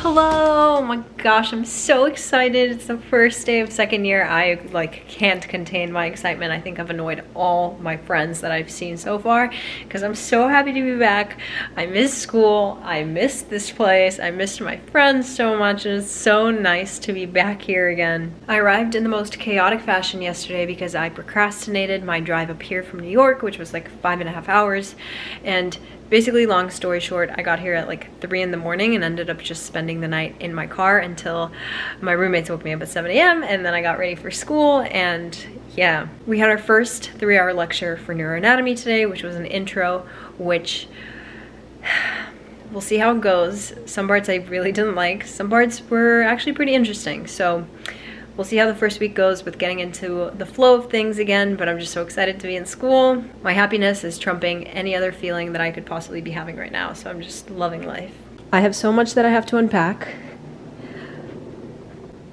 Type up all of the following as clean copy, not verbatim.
Hello! Oh my gosh, I'm so excited. It's the first day of second year. I can't contain my excitement. I think I've annoyed all my friends that I've seen so far because I'm so happy to be back. I miss school. I miss this place. I missed my friends so much, and it's so nice to be back here again. I arrived in the most chaotic fashion yesterday because I procrastinated my drive up here from New York, which was like 5.5 hours, and basically, long story short, I got here at like 3 in the morning and ended up just spending the night in my car until my roommates woke me up at 7 a.m. and then I got ready for school, and yeah. We had our first 3-hour lecture for neuroanatomy today, which was an intro, which we'll see how it goes. Some parts I really didn't like. Some parts were actually pretty interesting. So we'll see how the first week goes with getting into the flow of things again, but I'm just so excited to be in school. My happiness is trumping any other feeling that I could possibly be having right now, so I'm just loving life. I have so much that I have to unpack.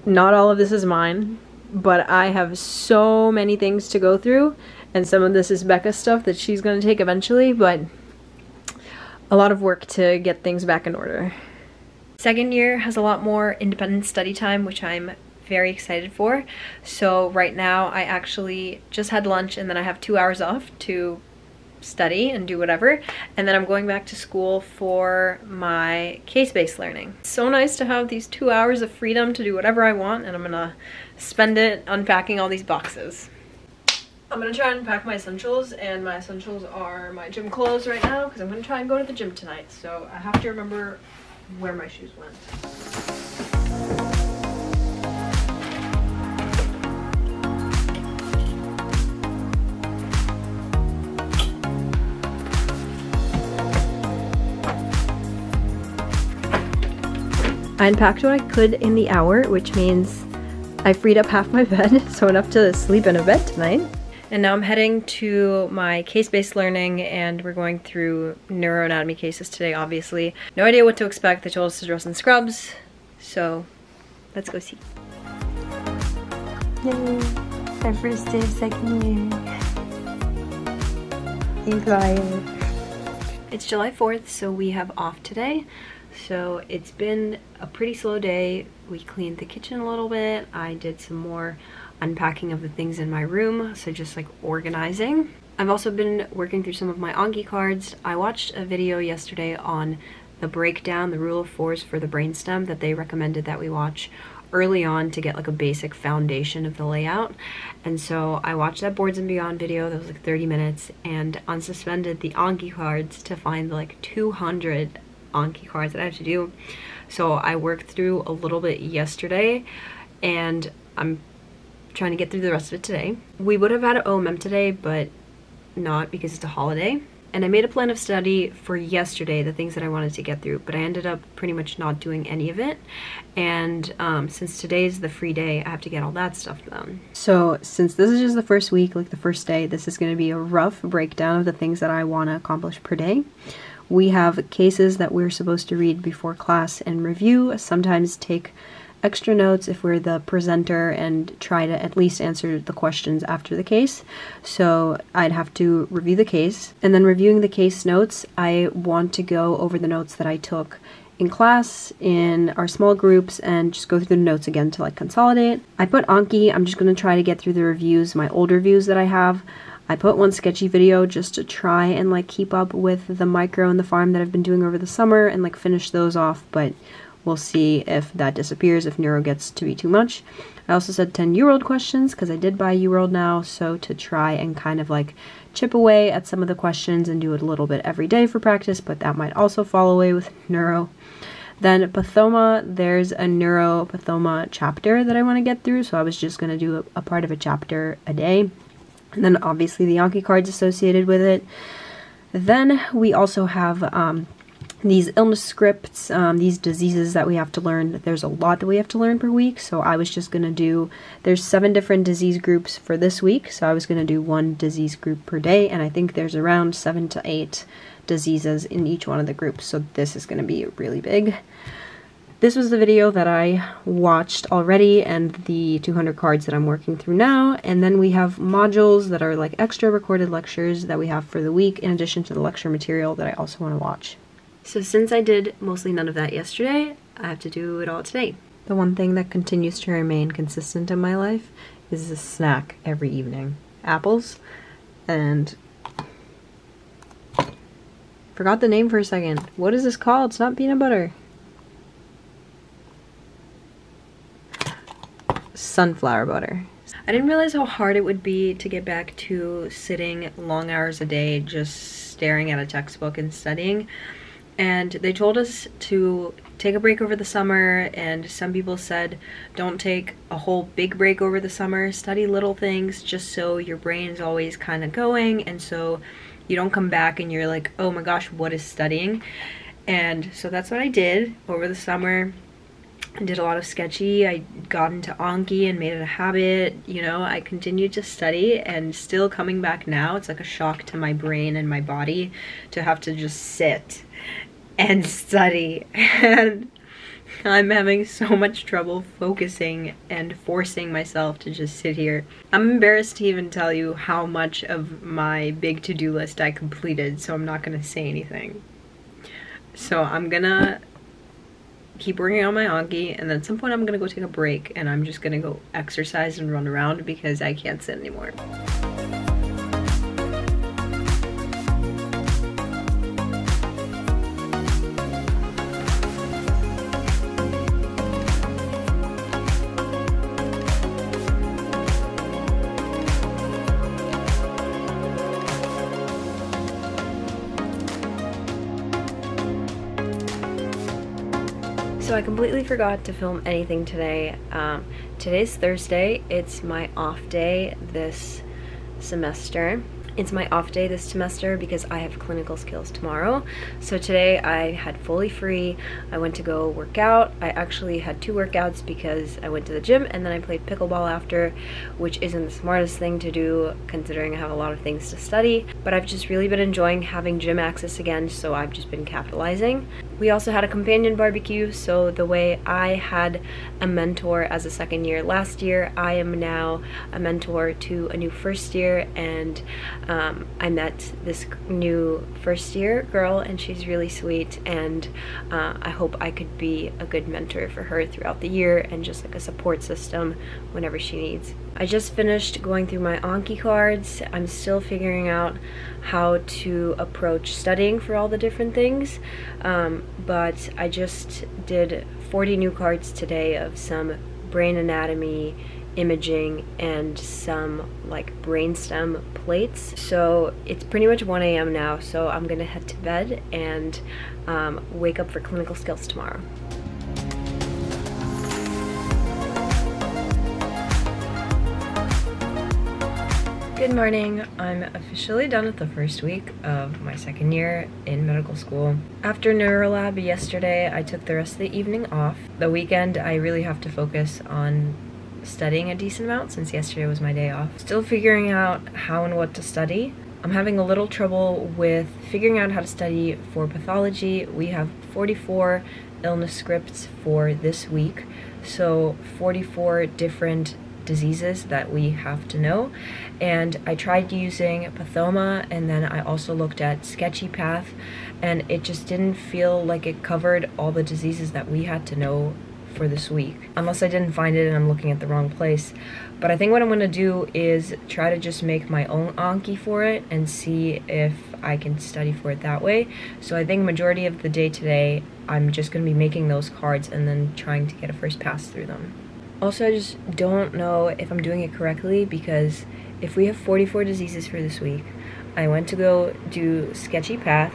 Not all of this is mine, but I have so many things to go through, and some of this is Becca's stuff that she's gonna take eventually, but a lot of work to get things back in order. Second year has a lot more independent study time, which I'm very excited for. So right now I actually just had lunch and then I have 2 hours off to study and do whatever, and then I'm going back to school for my case-based learning. It's so nice to have these 2 hours of freedom to do whatever I want, and I'm gonna spend it unpacking all these boxes. I'm gonna try and unpack my essentials, and my essentials are my gym clothes right now because I'm gonna try and go to the gym tonight, so I have to remember where my shoes went. I unpacked what I could in the hour, which means I freed up half my bed, so enough to sleep in a bed tonight. And now I'm heading to my case-based learning, and we're going through neuroanatomy cases today, obviously. No idea what to expect. They told us to dress in scrubs, so let's go see. Yay! Our first day of second year. It's July 4th, so we have off today. So it's been a pretty slow day. We cleaned the kitchen a little bit. I did some more unpacking of the things in my room, so just like organizing. I've also been working through some of my Anki cards. I watched a video yesterday on the breakdown, the rule of fours for the brainstem that they recommended that we watch early on to get like a basic foundation of the layout. And so I watched that Boards and Beyond video that was like 30 minutes and unsuspended the Anki cards to find like 200 Anki cards that I have to do. So I worked through a little bit yesterday, and I'm trying to get through the rest of it today. We would have had an OMM today, but not because it's a holiday. And I made a plan of study for yesterday, the things that I wanted to get through, but I ended up pretty much not doing any of it. And since today's the free day, I have to get all that stuff done. So since this is just the first week, like the first day, this is gonna be a rough breakdown of the things that I wanna accomplish per day. We have cases that we're supposed to read before class and review, sometimes take extra notes if we're the presenter, and try to at least answer the questions after the case. So I'd have to review the case, and then reviewing the case notes, I want to go over the notes that I took in class, in our small groups, and just go through the notes again to like consolidate. I put Anki. I'm just going to try to get through the reviews, my old reviews that I have. I put one sketchy video just to try and like keep up with the micro and the farm that I've been doing over the summer and like finish those off, but we'll see if that disappears, if neuro gets to be too much. I also said 10 UWorld questions because I did buy UWorld now, so to try and kind of like chip away at some of the questions and do it a little bit every day for practice, but that might also fall away with neuro. Then pathoma, there's a neuropathoma chapter that I want to get through, so I was just going to do a part of a chapter a day. And then obviously the Anki cards associated with it. Then we also have these illness scripts, these diseases that we have to learn. There's a lot that we have to learn per week, so I was just gonna do, there's 7 different disease groups for this week, so I was gonna do 1 disease group per day, and I think there's around 7 to 8 diseases in each one of the groups, so this is gonna be really big. This was the video that I watched already and the 200 cards that I'm working through now. And then we have modules that are like extra recorded lectures that we have for the week in addition to the lecture material that I also want to watch. So since I did mostly none of that yesterday, I have to do it all today. The one thing that continues to remain consistent in my life is a snack every evening. Apples and... Forgot the name for a second. What is this called? It's not peanut butter. Sunflower butter. I didn't realize how hard it would be to get back to sitting long hours a day just staring at a textbook and studying. And they told us to take a break over the summer, and some people said don't take a whole big break over the summer, study little things just so your brain's always kind of going, and so you don't come back and you're like, oh my gosh, what is studying? And so that's what I did over the summer. I did a lot of sketchy. I got into Anki and made it a habit. You know, I continued to study, and still coming back now, it's like a shock to my brain and my body to have to just sit and study. And I'm having so much trouble focusing and forcing myself to just sit here. I'm embarrassed to even tell you how much of my big to-do list I completed, so I'm not gonna say anything. So I'm gonna keep working on my Anki, and then at some point I'm gonna go take a break, and I'm just gonna go exercise and run around because I can't sit anymore. So I completely forgot to film anything today. Today's Thursday. It's my off day this semester. It's my off day this semester because I have clinical skills tomorrow. So today I had fully free. I went to go work out. I actually had 2 workouts because I went to the gym and then I played pickleball after, which isn't the smartest thing to do considering I have a lot of things to study. But I've just really been enjoying having gym access again, so I've just been capitalizing. We also had a companion barbecue, so the way I had a mentor as a second year last year, I am now a mentor to a new first year, and I met this new first year girl and she's really sweet, and I hope I could be a good mentor for her throughout the year and just like a support system whenever she needs. I just finished going through my Anki cards. I'm still figuring out how to approach studying for all the different things, but I just did 40 new cards today of some brain anatomy, imaging, and some like brainstem plates. So it's pretty much 1 a.m. now, so I'm gonna head to bed and wake up for clinical skills tomorrow. Good morning. I'm officially done with the first week of my second year in medical school. After neurolab yesterday, I took the rest of the evening off. The weekend, I really have to focus on studying a decent amount since yesterday was my day off. Still figuring out how and what to study. I'm having a little trouble with figuring out how to study for pathology. We have 44 illness scripts for this week, so 44 different diseases that we have to know, and I tried using Pathoma, and then I also looked at Sketchy Path, and it just didn't feel like it covered all the diseases that we had to know for this week, unless I didn't find it and I'm looking at the wrong place. But I think what I'm going to do is try to just make my own Anki for it and see if I can study for it that way. So I think majority of the day today I'm just going to be making those cards and then trying to get a first pass through them. Also, I just don't know if I'm doing it correctly, because if we have 44 diseases for this week, I went to go do Sketchy Path,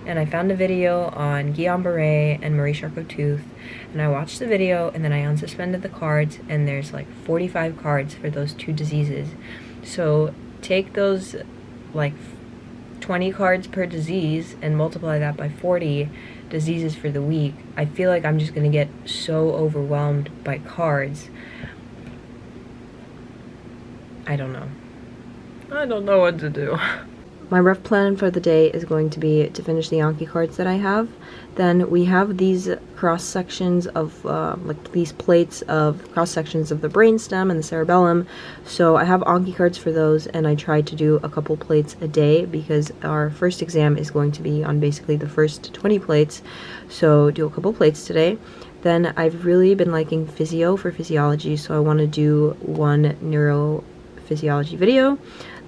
and I found a video on Guillain-Barré and Marie Charcot-Tooth, and I watched the video, and then I unsuspended the cards, and there's like 45 cards for those 2 diseases. So take those like 20 cards per disease and multiply that by 40 diseases for the week. I feel like I'm just gonna get so overwhelmed by cards. I don't know. I don't know what to do. My rough plan for the day is going to be to finish the Anki cards that I have. Then we have these cross sections of like these plates of cross sections of the brainstem and the cerebellum. So I have Anki cards for those, and I try to do a couple plates a day because our first exam is going to be on basically the first 20 plates. So do a couple plates today. Then I've really been liking physio for physiology, so I want to do one neurophysiology video.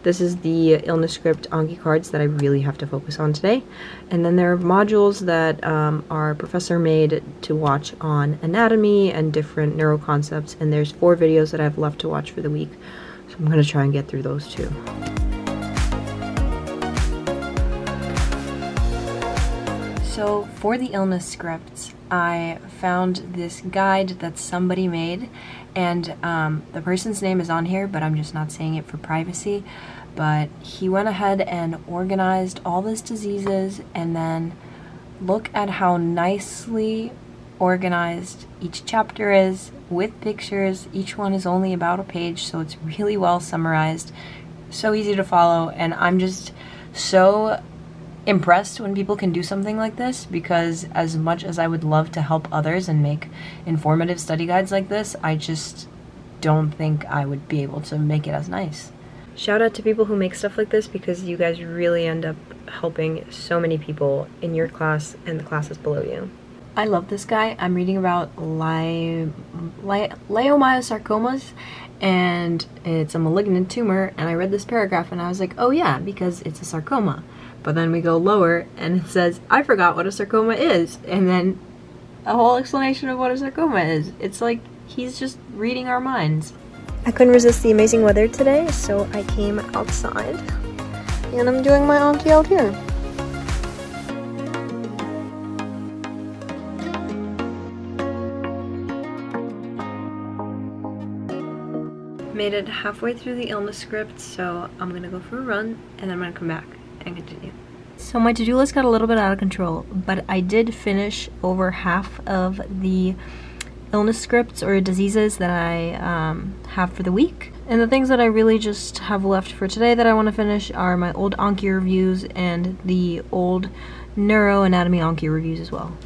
This is the illness script Anki cards that I really have to focus on today. And then there are modules that are professor made to watch on anatomy and different neuro concepts, and there's 4 videos that I have left to watch for the week. So I'm going to try and get through those too. So for the illness scripts, I found this guide that somebody made, and the person's name is on here, but I'm just not saying it for privacy. But he went ahead and organized all these diseases, and then look at how nicely organized each chapter is with pictures. Each one is only about a page, so it's really well summarized, so easy to follow, and I'm just so impressed when people can do something like this, because as much as I would love to help others and make informative study guides like this, I just don't think I would be able to make it as nice. Shout out to people who make stuff like this, because you guys really end up helping so many people in your class and the classes below you. I love this guy. I'm reading about leiomyosarcomas, and it's a malignant tumor, and I read this paragraph and I was like, oh yeah, because it's a sarcoma. But then we go lower and it says, I forgot what a sarcoma is, and then a whole explanation of what a sarcoma is. It's like he's just reading our minds. I couldn't resist the amazing weather today, so I came outside and I'm doing my Anki out here. Made it halfway through the illness script, so I'm gonna go for a run and then I'm gonna come back and continue. So my to-do list got a little bit out of control, but I did finish over half of the illness scripts or diseases that I have for the week. And the things that I really just have left for today that I want to finish are my old Anki reviews and the old neuroanatomy Anki reviews as well.